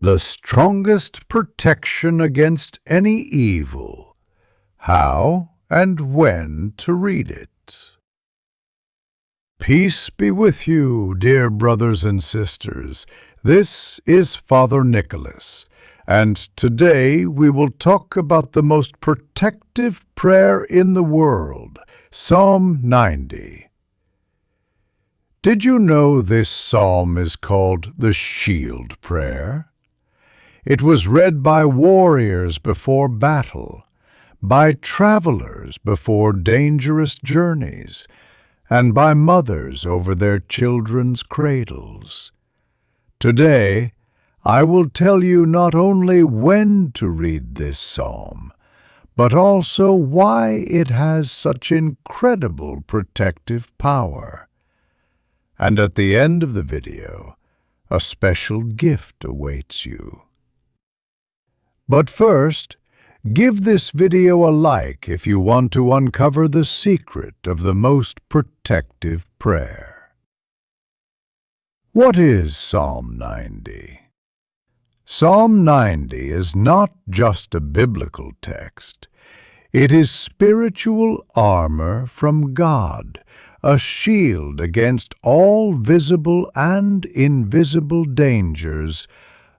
the strongest protection against any evil. How and when to read it. Peace be with you, dear brothers and sisters. This is Father Nicholas, and today we will talk about the most protective prayer in the world, Psalm 90. Did you know this psalm is called the Shield Prayer? It was read by warriors before battle, by travelers before dangerous journeys, and by mothers over their children's cradles. Today, I will tell you not only when to read this psalm, but also why it has such incredible protective power. And at the end of the video, a special gift awaits you. But first, give this video a like if you want to uncover the secret of the most protective prayer. What is Psalm 90? Psalm 90 is not just a biblical text. It is spiritual armor from God, a shield against all visible and invisible dangers,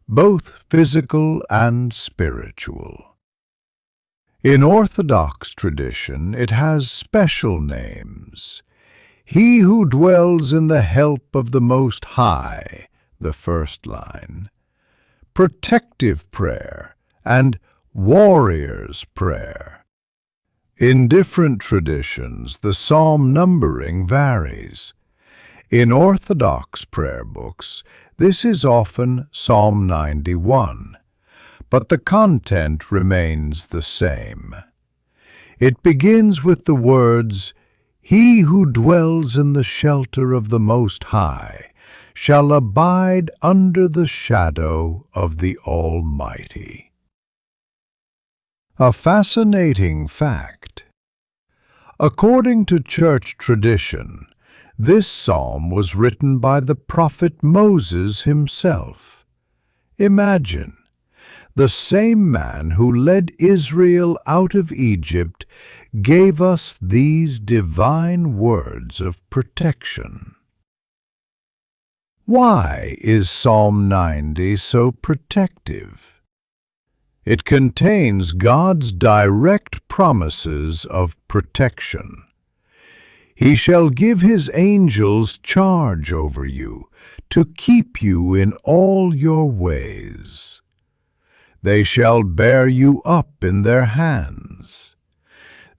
both physical and spiritual. In Orthodox tradition, it has special names. He who dwells in the help of the Most High, the first line, protective prayer, and warrior's prayer. In different traditions, the psalm numbering varies. In Orthodox prayer books, this is often Psalm 91, but the content remains the same. It begins with the words, "He who dwells in the shelter of the Most High shall abide under the shadow of the Almighty." A fascinating fact. According to church tradition, this psalm was written by the prophet Moses himself. Imagine, the same man who led Israel out of Egypt gave us these divine words of protection. Why is Psalm 90 so protective? It contains God's direct promises of protection. He shall give his angels charge over you, to keep you in all your ways. They shall bear you up in their hands.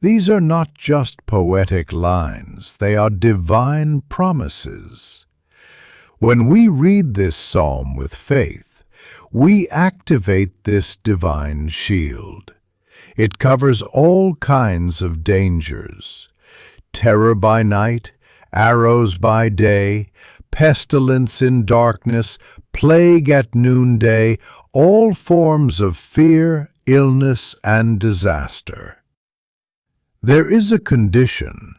These are not just poetic lines, they are divine promises. When we read this psalm with faith, we activate this divine shield. It covers all kinds of dangers: terror by night, arrows by day, pestilence in darkness, plague at noonday, all forms of fear, illness, and disaster. There is a condition.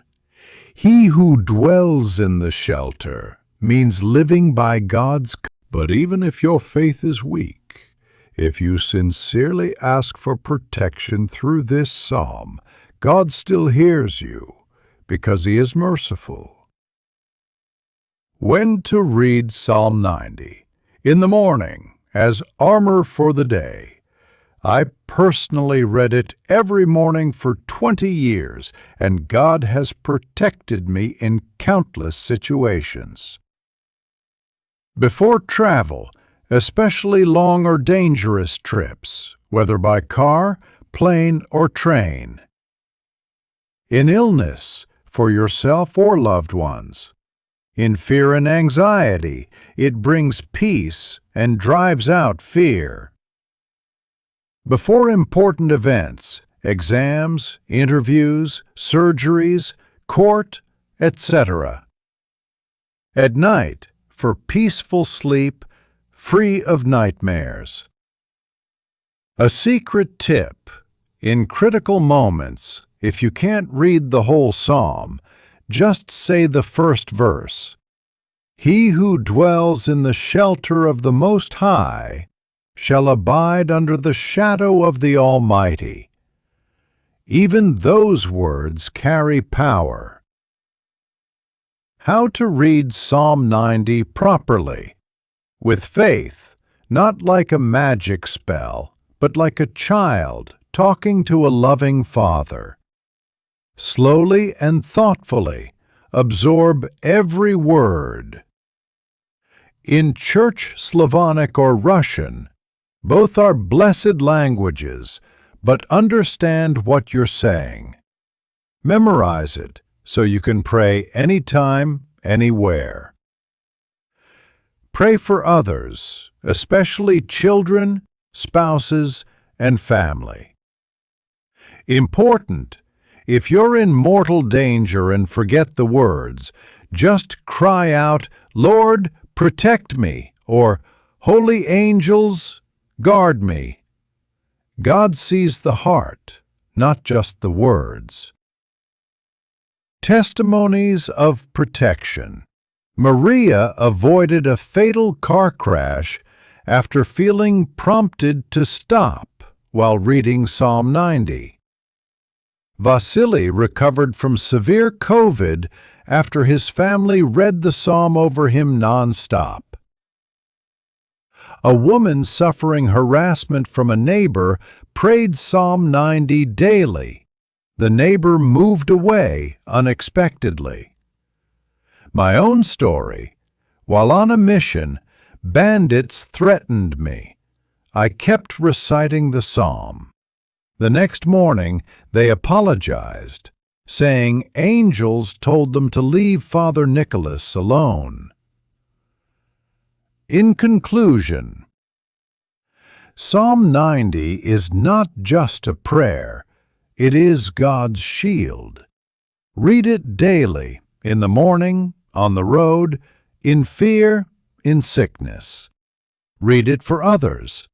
He who dwells in the shelter means living by God's. But even if your faith is weak, if you sincerely ask for protection through this psalm, God still hears you, because He is merciful. When to read Psalm 90? In the morning, as armor for the day. I personally read it every morning for 20 years, and God has protected me in countless situations. Before travel, especially long or dangerous trips, whether by car, plane, or train. In illness, for yourself or loved ones. In fear and anxiety, it brings peace and drives out fear. Before important events, exams, interviews, surgeries, court, etc. At night, for peaceful sleep, free of nightmares. A secret tip: in critical moments, if you can't read the whole psalm, just say the first verse. He who dwells in the shelter of the Most High shall abide under the shadow of the Almighty. Even those words carry power. How to read Psalm 90 properly. With faith, not like a magic spell, but like a child talking to a loving Father. Slowly and thoughtfully, absorb every word. In Church Slavonic or Russian, both are blessed languages, but understand what you're saying. Memorize it so you can pray anytime, anywhere. Pray for others, especially children, spouses, and family. Important: if you're in mortal danger and forget the words, just cry out, "Lord, protect me," or "Holy angels, guard me." God sees the heart, not just the words. Testimonies of protection. Maria avoided a fatal car crash after feeling prompted to stop while reading Psalm 90. Vasily recovered from severe COVID after his family read the psalm over him nonstop. A woman suffering harassment from a neighbor prayed Psalm 90 daily. The neighbor moved away unexpectedly. My own story: while on a mission, bandits threatened me. I kept reciting the psalm. The next morning, they apologized, saying angels told them to leave Father Nicholas alone. In conclusion, Psalm 90 is not just a prayer, it is God's shield. Read it daily, in the morning, on the road, in fear, in sickness. Read it for others,